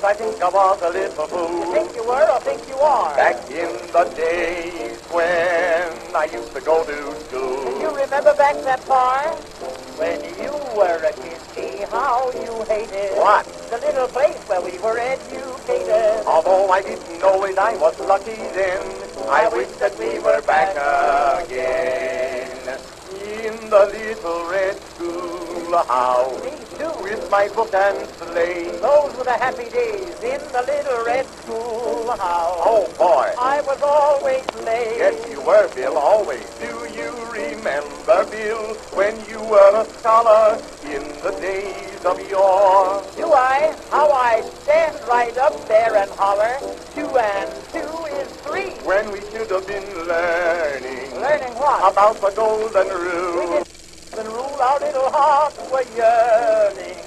I think I was a little fool. You think you were or think you are? Back in the days when I used to go to school. Do you remember back that far? When you were a kid, see how you hated What? the little place where we were educated. Although I didn't know it, I was lucky then. I wish that we were back again. In the little red schoolhouse. Me too. With my book and slate. Those were the happy days in the little red schoolhouse. Oh, boy. I was always late. Yes, you were, Bill, always. Do you remember, Bill, when you were a scholar in the days of yore? Do I? How I stand right up there and holler, 2 and 2 is 3. When we should have been learning. Learning what? About the golden We rule. didn't rule, our little hearts were yearning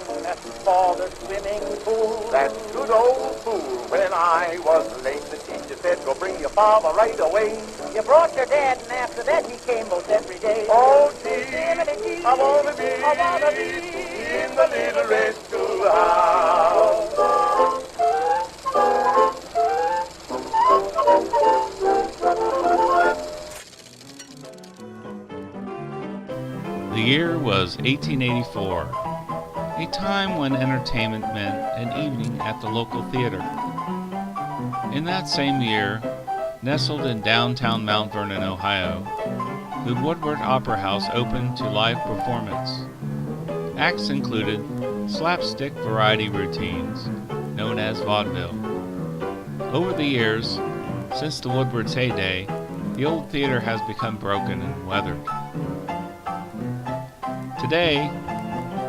for the swimming pool. That good old fool. When I was late, the teacher said, go bring your father right away. You brought your dad, and after that he came most every day. Oh, gee, I wanna be in the little red schoolhouse. The year was 1884, a time when entertainment meant an evening at the local theater. In that same year, nestled in downtown Mount Vernon, Ohio, the Woodward Opera House opened to live performance. Acts included slapstick variety routines, known as vaudeville. Over the years, since the Woodward's heyday, the old theater has become broken and weathered. Today,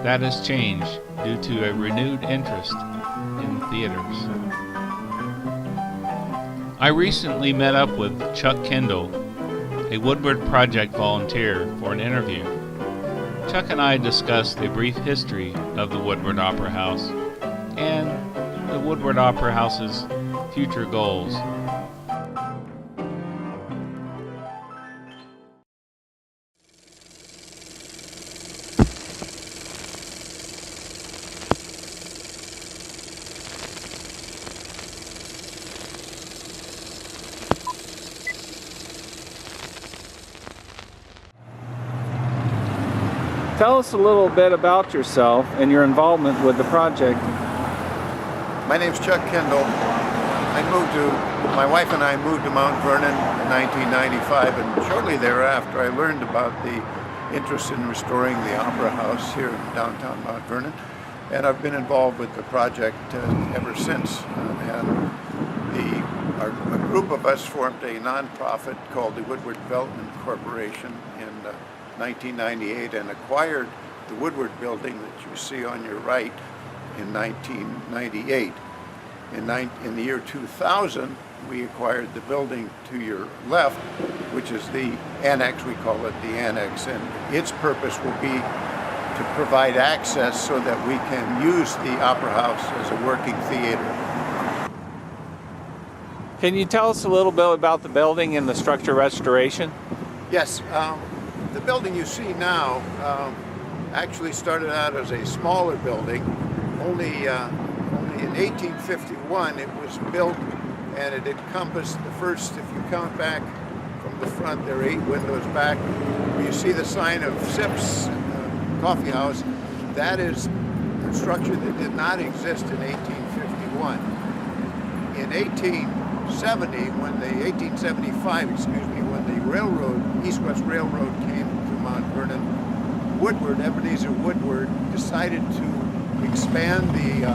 that has changed due to a renewed interest in theaters. I recently met up with Chuck Kindel, a Woodward Project volunteer, for an interview. Chuck and I discussed a brief history of the Woodward Opera House and the Woodward Opera House's future goals. Tell us a little bit about yourself and your involvement with the project. My name's Chuck Kindel. My wife and I moved to Mount Vernon in 1995, and shortly thereafter I learned about the interest in restoring the Opera House here in downtown Mount Vernon, and I've been involved with the project ever since. A group of us formed a nonprofit called the Woodward Development Corporation in 1998 and acquired the Woodward building that you see on your right in 1998. In the year 2000, we acquired the building to your left, which is the annex. We call it the annex, and its purpose will be to provide access so that we can use the Opera House as a working theater. Can you tell us a little bit about the building and the structure restoration? Yes, the building you see now actually started out as a smaller building. Only in 1851 it was built, and it encompassed the first, if you count back from the front, there are 8 windows back. Where you see the sign of Sips Coffee House, that is a structure that did not exist in 1851. In 1875, when the railroad, East-West Railroad came to Mount Vernon, Woodward, Ebenezer Woodward, decided to expand the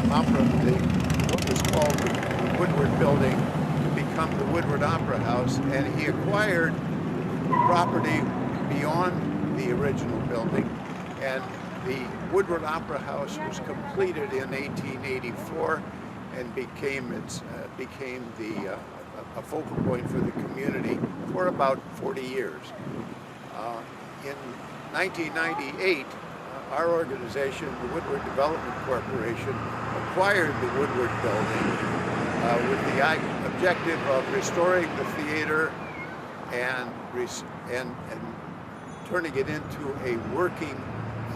what was called the Woodward Building to become the Woodward Opera House, and he acquired property beyond the original building, and the Woodward Opera House was completed in 1884 and became a focal point for the community for about 40 years. In 1998, our organization, the Woodward Development Corporation, acquired the Woodward building with the objective of restoring the theater and turning it into a working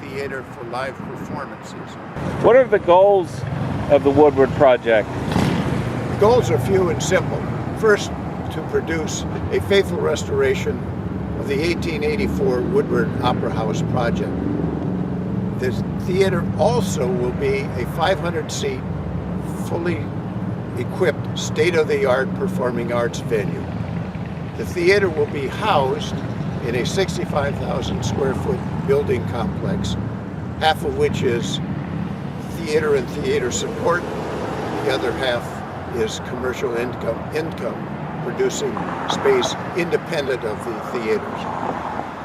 theater for live performances. What are the goals of the Woodward project? goals are few and simple. First, to produce a faithful restoration of the 1884 Woodward Opera House project. The theater also will be a 500-seat, fully equipped, state-of-the-art performing arts venue. The theater will be housed in a 65,000 square foot building complex, half of which is theater and theater support. The other half is commercial income producing space independent of the theaters.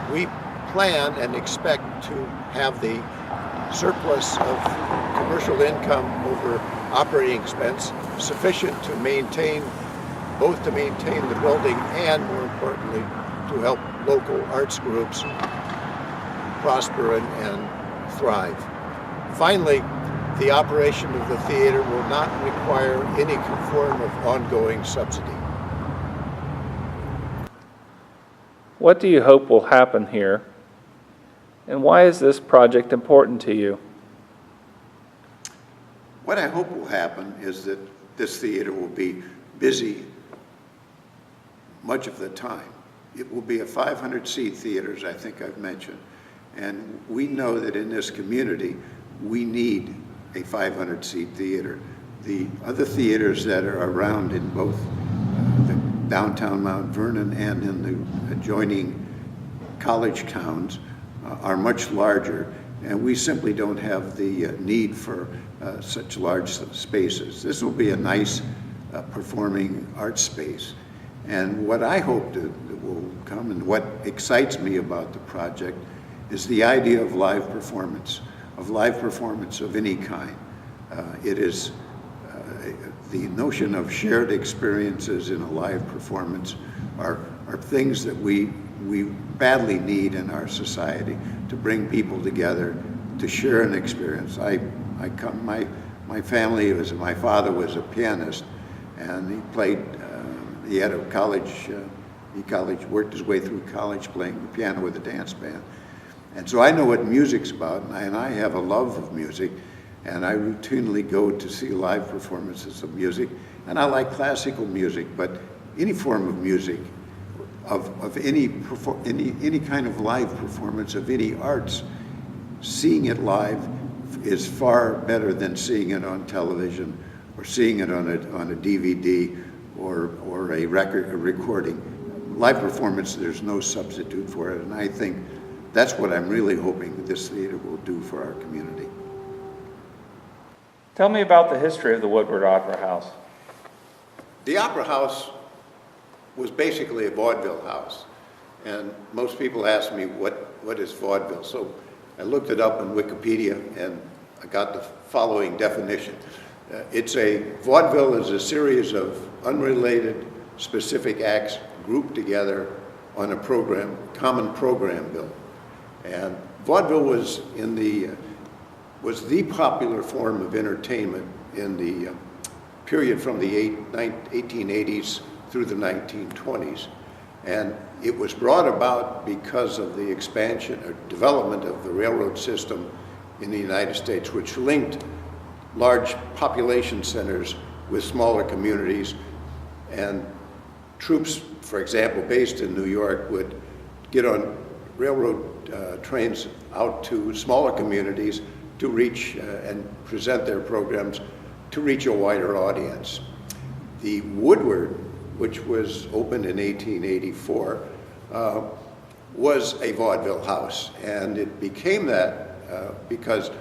We plan and expect to have the surplus of commercial income over operating expense sufficient to maintain the building and, more importantly, to help local arts groups prosper and thrive. Finally, the operation of the theater will not require any form of ongoing subsidy. What do you hope will happen here? And why is this project important to you? What I hope will happen is that this theater will be busy much of the time. It will be a 500-seat theater, as I think I've mentioned. And we know that in this community, we need a 500-seat theater. The other theaters that are around in both the downtown Mount Vernon and in the adjoining college towns are much larger, and we simply don't have the need for such large spaces. This will be a nice performing arts space. And what I hope that will come, and what excites me about the project, is the idea of live performance of any kind. It is the notion of shared experiences in a live performance are things that we badly need in our society, to bring people together, to share an experience. My family my father was a pianist, and he played, he had a college, worked his way through college playing the piano with a dance band. And so I know what music's about, and I have a love of music, and I routinely go to see live performances of music, and I like classical music, but any form of music, of any kind of live performance of any arts, seeing it live is far better than seeing it on television or seeing it on a DVD or a recording. Live performance, there's no substitute for it, and I think that's what I'm really hoping that this theater will do for our community. Tell me about the history of the Woodward Opera House. The Opera House was basically a vaudeville house, and most people ask me what is vaudeville. So I looked it up on Wikipedia, and I got the following definition. Vaudeville is a series of unrelated specific acts grouped together on a common program bill. And vaudeville was the popular form of entertainment in the period from the 1880s through the 1920s. And it was brought about because of the expansion or development of the railroad system in the United States, which linked large population centers with smaller communities. And troops, for example, based in New York, would get on railroad trains out to smaller communities to reach and present their programs to reach a wider audience. The Woodward, which was opened in 1884, was a vaudeville house, and it became that because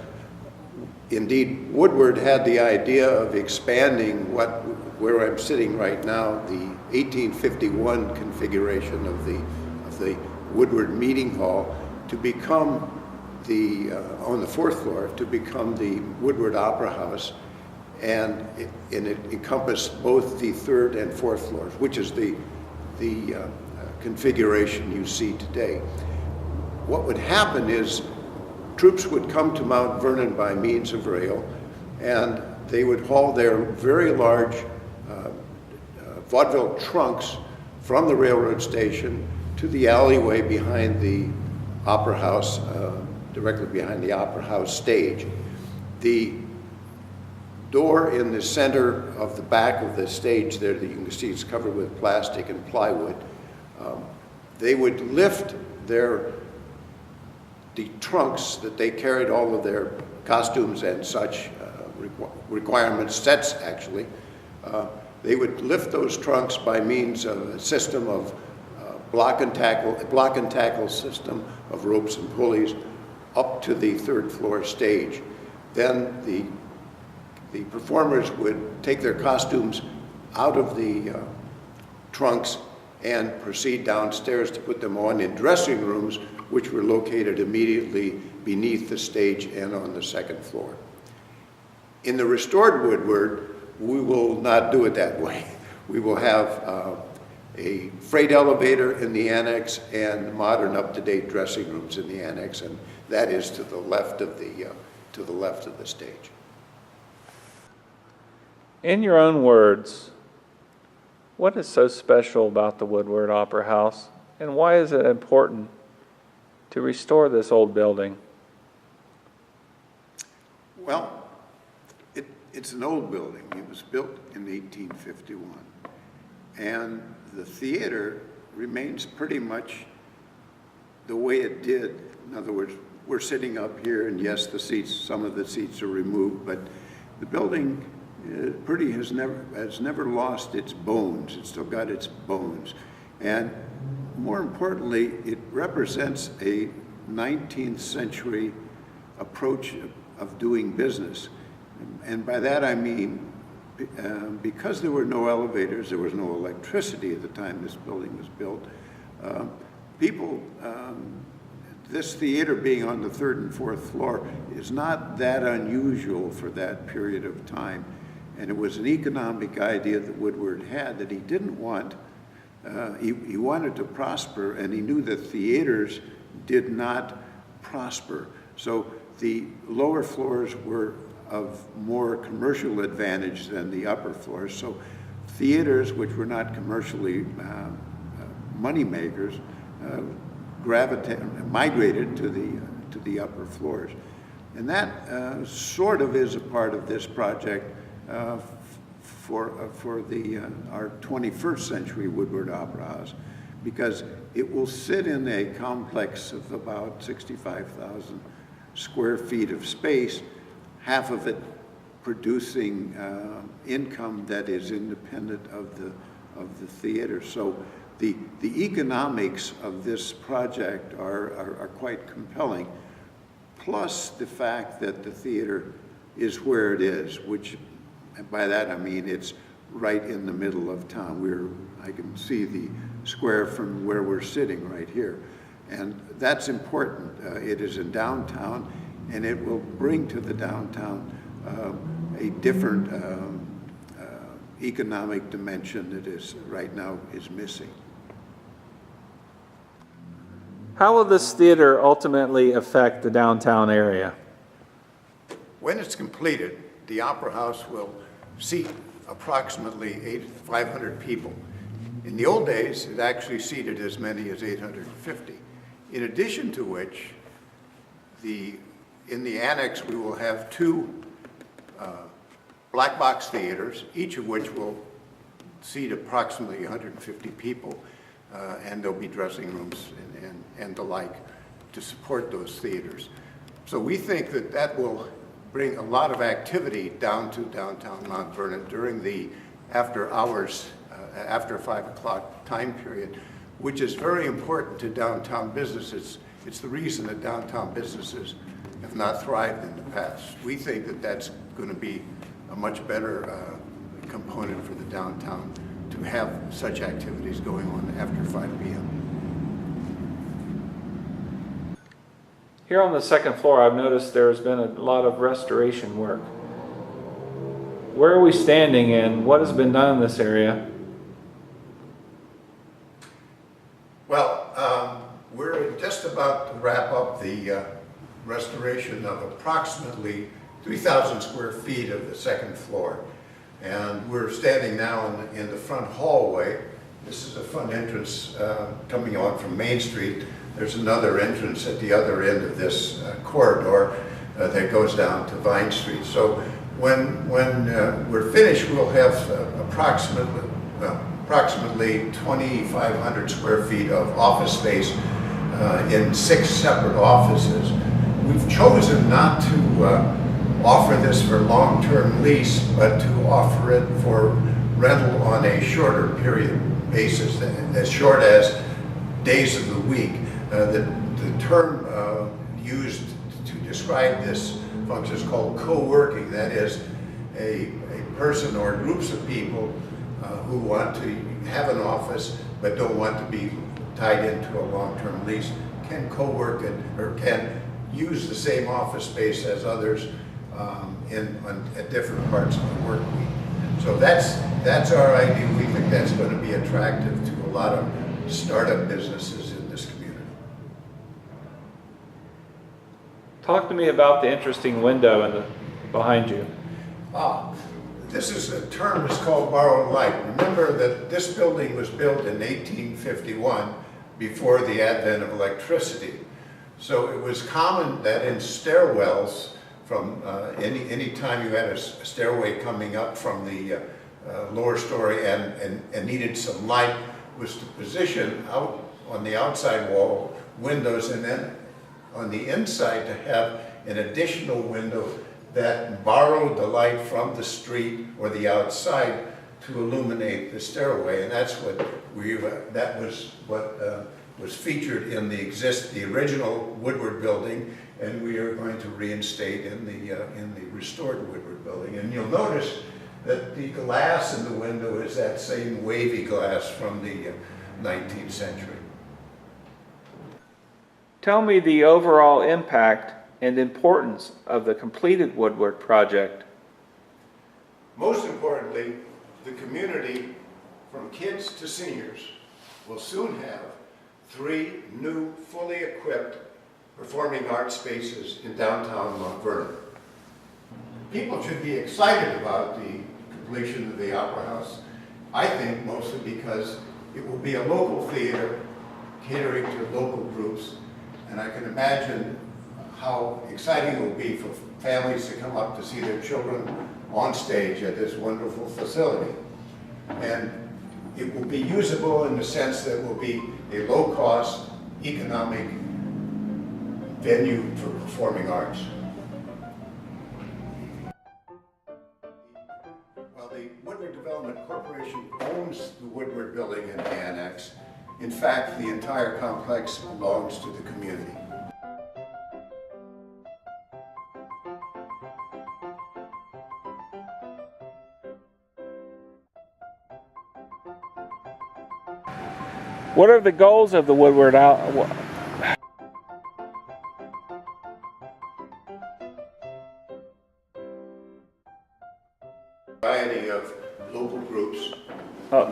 indeed Woodward had the idea of expanding where I'm sitting right now, the 1851 configuration of the Woodward Meeting Hall, to become on the fourth floor, to become the Woodward Opera House, and it encompassed both the third and fourth floors, which is the configuration you see today. What would happen is troops would come to Mount Vernon by means of rail, and they would haul their very large vaudeville trunks from the railroad station to the alleyway behind the Opera House, directly behind the Opera House stage. The door in the center of the back of the stage there that you can see is covered with plastic and plywood. They would lift the trunks that they carried all of their costumes and such requirements, sets actually. They would lift those trunks by means of a system of block and tackle system of ropes and pulleys up to the third floor stage. Then the performers would take their costumes out of the trunks and proceed downstairs to put them on in dressing rooms, which were located immediately beneath the stage and on the second floor. In the restored Woodward, we will not do it that way. We will have a freight elevator in the annex and modern up-to-date dressing rooms in the annex, and that is to the left of the stage. In your own words, what is so special about the Woodward Opera House, and why is it important to restore this old building? Well, it's an old building. It was built in 1851, and the theater remains pretty much the way it did. In other words, we're sitting up here, and yes, some of the seats are removed, but the building has never lost its bones. It's still got its bones. And more importantly, it represents a 19th century approach of doing business. And by that I mean, because there were no elevators, there was no electricity at the time this building was built, this theater being on the third and fourth floor is not that unusual for that period of time. And it was an economic idea that Woodward had that he didn't want. He wanted to prosper, and he knew that theaters did not prosper. So the lower floors were of more commercial advantage than the upper floors. So theaters, which were not commercially money makers, migrated to the upper floors. And that sort of is a part of this project for our 21st century Woodward Opera House, because it will sit in a complex of about 65,000 square feet of space, half of it producing income that is independent of the theater. So the economics of this project are quite compelling, plus the fact that the theater is where it is, which by that I mean it's right in the middle of town. I can see the square from where we're sitting right here. And that's important. It is in downtown, and it will bring to the downtown a different economic dimension that is right now is missing. How will this theater ultimately affect the downtown area? When it's completed, the Opera House will seat approximately 500 people. In the old days, it actually seated as many as 850. In addition to which, in the annex, we will have two black box theaters, each of which will seat approximately 150 people, and there'll be dressing rooms and the like to support those theaters. So we think that that will bring a lot of activity down to downtown Mount Vernon during the after hours, after 5 o'clock time period, which is very important to downtown businesses. It's the reason that downtown businesses have not thrived in the past. We think that that's going to be a much better component for the downtown to have such activities going on after 5 p.m. Here on the second floor, I've noticed there's been a lot of restoration work. Where are we standing and what has been done in this area? Well, we're just about to wrap up the restoration of approximately 3,000 square feet of the second floor. And we're standing now in the front hallway. This is the front entrance coming on from Main Street. There's another entrance at the other end of this corridor that goes down to Vine Street. So When we're finished, we'll have approximately 2,500 square feet of office space in 6 separate offices. We've chosen not to offer this for long-term lease, but to offer it for rental on a shorter period basis, as short as days of the week. The term used to describe this function is called co-working. That is, a person or groups of people who want to have an office but don't want to be tied into a long-term lease can co-work it, or can use the same office space as others at different parts of the work week. So that's our idea. We think that's going to be attractive to a lot of startup businesses in this community. Talk to me about the interesting window behind you. This is a term that's called borrowed light. Remember that this building was built in 1851 before the advent of electricity. So it was common that in stairwells, from any time you had a stairway coming up from the lower story and needed some light, was to position out on the outside wall windows, and then on the inside to have an additional window that borrowed the light from the street or the outside to illuminate the stairway. And that's what was featured in the original Woodward building, and we are going to reinstate in the restored Woodward building. And you'll notice that the glass in the window is that same wavy glass from the 19th century. Tell me the overall impact and importance of the completed Woodward project. Most importantly, the community, from kids to seniors, will soon have 3 new, fully equipped performing arts spaces in downtown Mount Vernon. People should be excited about the completion of the Opera House, I think mostly because it will be a local theater catering to local groups, and I can imagine how exciting it will be for families to come up to see their children on stage at this wonderful facility. And it will be usable in the sense that it will be a low-cost, economic venue for performing arts. Well, the Woodward Development Corporation owns the Woodward building and the annex. In fact, the entire complex belongs to the community. What are the goals of the Woodward Variety of local groups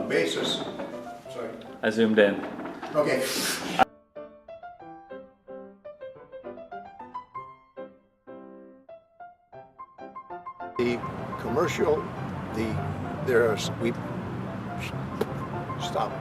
basis. Sorry. I zoomed in. Okay. The commercial, stop.